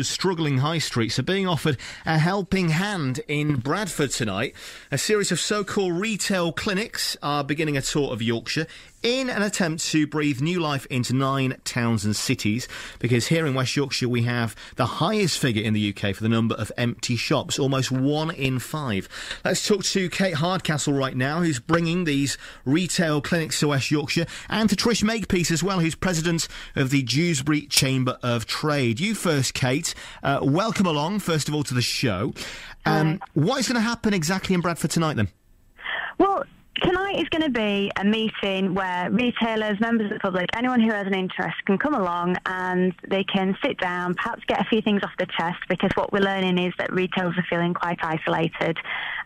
Struggling high streets are being offered a helping hand in Bradford tonight. A series of so-called retail clinics are beginning a tour of Yorkshire in an attempt to breathe new life into 9 towns and cities, because here in West Yorkshire we have the highest figure in the UK for the number of empty shops, almost 1 in 5. Let's talk to Kate Hardcastle right now, who's bringing these retail clinics to West Yorkshire, and to Trish Makepeace as well, who's president of the Dewsbury Chamber of Trade. You first, Kate. Welcome along, first of all, to the show. What is going to happen exactly in Bradford tonight, then? Well, tonight is going to be a meeting where retailers, members of the public, anyone who has an interest can come along and they can sit down, perhaps get a few things off their chest, because what we're learning is that retailers are feeling quite isolated.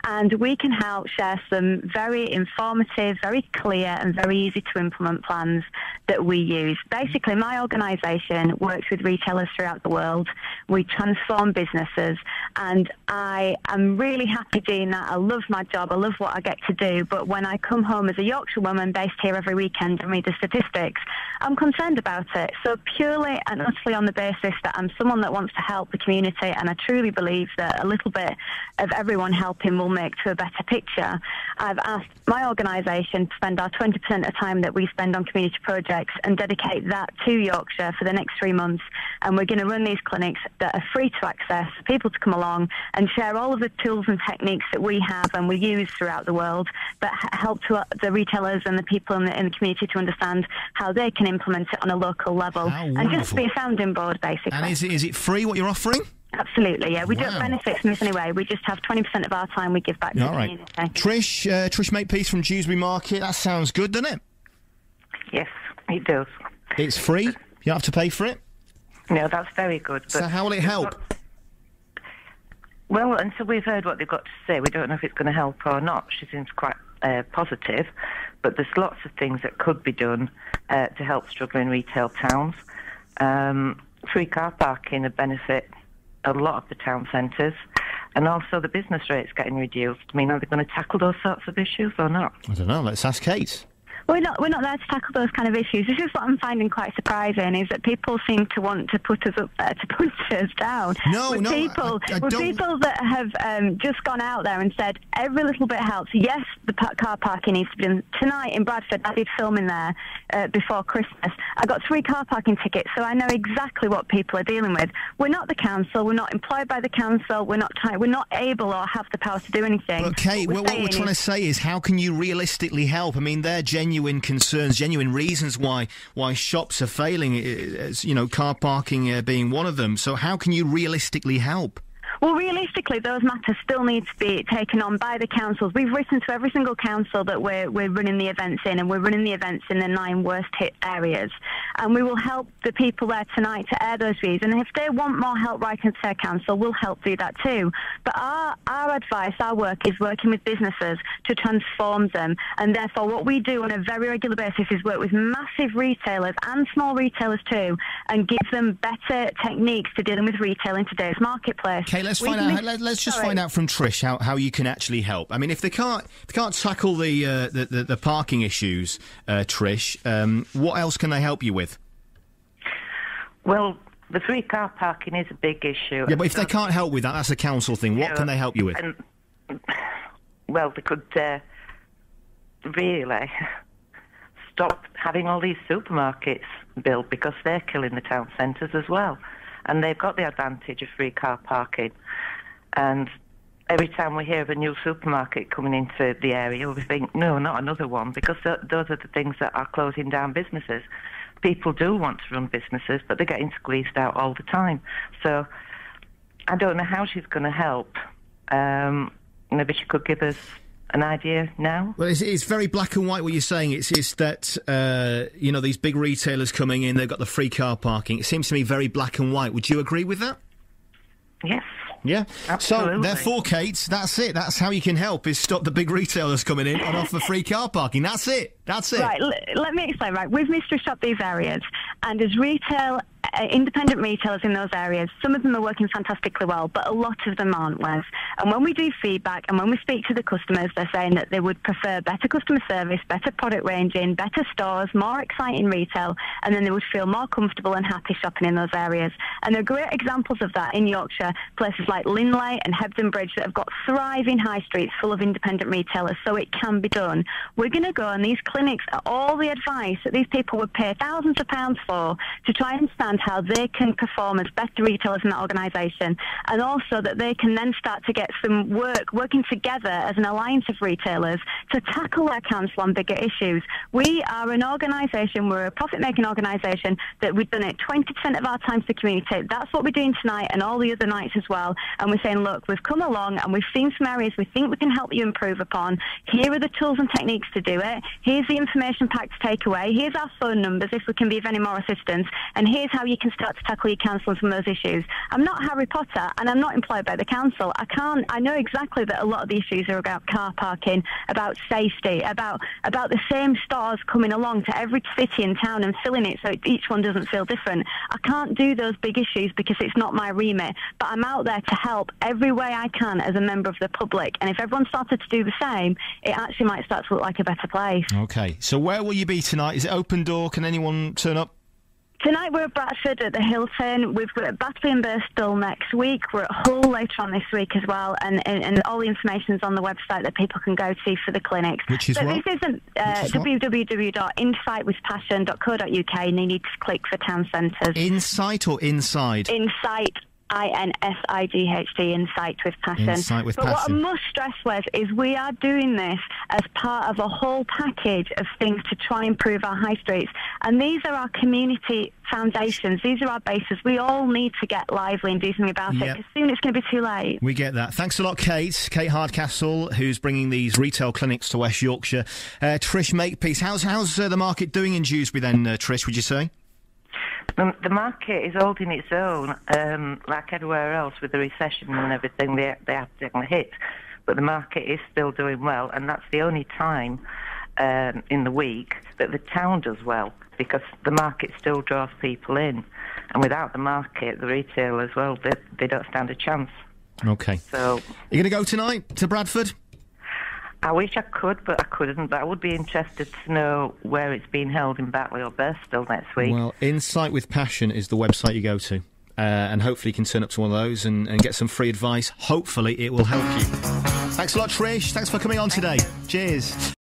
And we can help share some very informative, very clear and very easy to implement plans that we use. Basically, my organisation works with retailers throughout the world. We transform businesses, and I am really happy doing that. I love my job. I love what I get to do. But when I come home as a Yorkshire woman based here every weekend and read the statistics, I'm concerned about it. So purely and utterly on the basis that I'm someone that wants to help the community, and I truly believe that a little bit of everyone helping will make to a better picture, I've asked my organisation to spend our 20% of time that we spend on community projects and dedicate that to Yorkshire for the next 3 months. And we're going to run these clinics that are free to access, for people to come along and share all of the tools and techniques that we have and we use throughout the world, but help to the retailers and the people in the community to understand how they can implement it on a local level. And just be a sounding board, basically. And is it free, what you're offering? Absolutely, yeah. We don't benefit from this anyway. We just have 20% of our time we give back to the community. Trish Makepeace from Dewsbury Market. That sounds good, doesn't it? Yes, it does. It's free? You don't have to pay for it? No, that's very good. But so how will it help? Well, until we've heard what they've got to say, we don't know if it's going to help or not. She seems quite positive, but there's lots of things that could be done to help struggling retail towns. Free car parking would benefit a lot of the town centres, and also the business rates getting reduced. I mean, are they going to tackle those sorts of issues or not? I don't know. Let's ask Kate. We're not there to tackle those kind of issues. This is what I'm finding quite surprising, is that people seem to want to put us up there to put us down. People that have just gone out there and said every little bit helps. Yes, the car parking needs to be done. Tonight in Bradford, I did filming there before Christmas. I got 3 car parking tickets, so I know exactly what people are dealing with. We're not the council. We're not employed by the council. We're not able or have the power to do anything. But Kate, what we're trying to say is, how can you realistically help? I mean, they're genuine concerns, genuine reasons why shops are failing, car parking being one of them. So how can you realistically help? Well, realistically, those matters still need to be taken on by the councils. We've written to every single council that we're running the events in, and we're running the events in the 9 worst hit areas. And we will help the people there tonight to air those views. And if they want more help writing to their council, we'll help do that too. But our advice, our work, is working with businesses to transform them. And therefore, what we do on a very regular basis is work with massive retailers and small retailers too, and give them better techniques to dealing with retail in today's marketplace. Okay, let's find out. Let's just find out from Trish how you can actually help. I mean, if they can't tackle the parking issues, Trish, what else can they help you with? Well, the free car parking is a big issue. Yeah, but if they can't help with that, that's a council thing. What can they help you with? Well, they could really stop having all these supermarkets built, because they're killing the town centres as well. And they've got the advantage of free car parking. And every time we hear of a new supermarket coming into the area, we think, no, not another one, because those are the things that are closing down businesses. People do want to run businesses, but they're getting squeezed out all the time. So I don't know how she's going to help. Maybe she could give us an idea now. Well, it's very black and white what you're saying. It's that, these big retailers coming in, they've got the free car parking. It seems to me very black and white. Would you agree with that? Yes. Yeah? Absolutely. So, therefore, Kate, that's it. That's how you can help, is stop the big retailers coming in and offer free car parking. That's it. That's it. Right, let me explain. Right, we've mystery shopped these areas, and as independent retailers in those areas, some of them are working fantastically well, but a lot of them aren't, Wes. And when we do feedback and when we speak to the customers, they're saying that they would prefer better customer service, better product ranging, better stores, more exciting retail, and then they would feel more comfortable and happy shopping in those areas. And there are great examples of that in Yorkshire, places like Linley and Hebden Bridge that have got thriving high streets full of independent retailers, so it can be done. We're going to go, and these clinics are all the advice that these people would pay thousands of pounds for to try and understand how they can perform as better retailers in that organisation, and also that they can then start to get some working together as an alliance of retailers to tackle their council on bigger issues. We are an organisation, we're a profit-making organisation that we've done it 20% of our time to communicate. That's what we're doing tonight and all the other nights as well. And we're saying, look, we've come along and we've seen some areas we think we can help you improve upon. Here are the tools and techniques to do it. Here's the information pack to take away. Here's our phone numbers if we can be of any more assistance. And here's how you can start to tackle your council on some of those issues. I'm not Harry Potter and I'm not employed by the council. I know exactly that a lot of the issues are about car parking, about safety, about the same stores coming along to every city and town and filling it so each one doesn't feel different. I can't do those big issues because it's not my remit, but I'm out there to help every way I can as a member of the public. And if everyone started to do the same, it actually might start to look like a better place. OK, so where will you be tonight? Is it open door? Can anyone turn up? Tonight we're at Bradford at the Hilton. We've got Battersea and Birstall next week. We're at Hull later on this week as well, and all the information's on the website that people can go to for the clinics. Which is what? This isn't www.insightwithpassion.co.uk, and you need to click for town centres. Insight or inside? Insight. INSIGHT, Insight with Passion. Insight with But Passion. what I must stress, Wes, is we are doing this as part of a whole package of things to try and improve our high streets. And these are our community foundations. These are our bases. We all need to get lively and do something about it, because soon it's going to be too late. We get that. Thanks a lot, Kate. Kate Hardcastle, who's bringing these retail clinics to West Yorkshire. Trish Makepeace, how's the market doing in Dewsbury then, Trish, would you say? The market is holding its own, like everywhere else with the recession and everything. They have taken a hit, but the market is still doing well, and that's the only time in the week that the town does well, because the market still draws people in, and without the market, the retailers, well, they don't stand a chance. Okay. So, you're going to go tonight to Bradford? I wish I could, but I couldn't. But I would be interested to know where it's being held in Batley or Birstall next week. Well, Insight with Passion is the website you go to. And hopefully you can turn up to one of those and get some free advice. Hopefully it will help you. Thanks a lot, Trish. Thanks for coming on today. Cheers.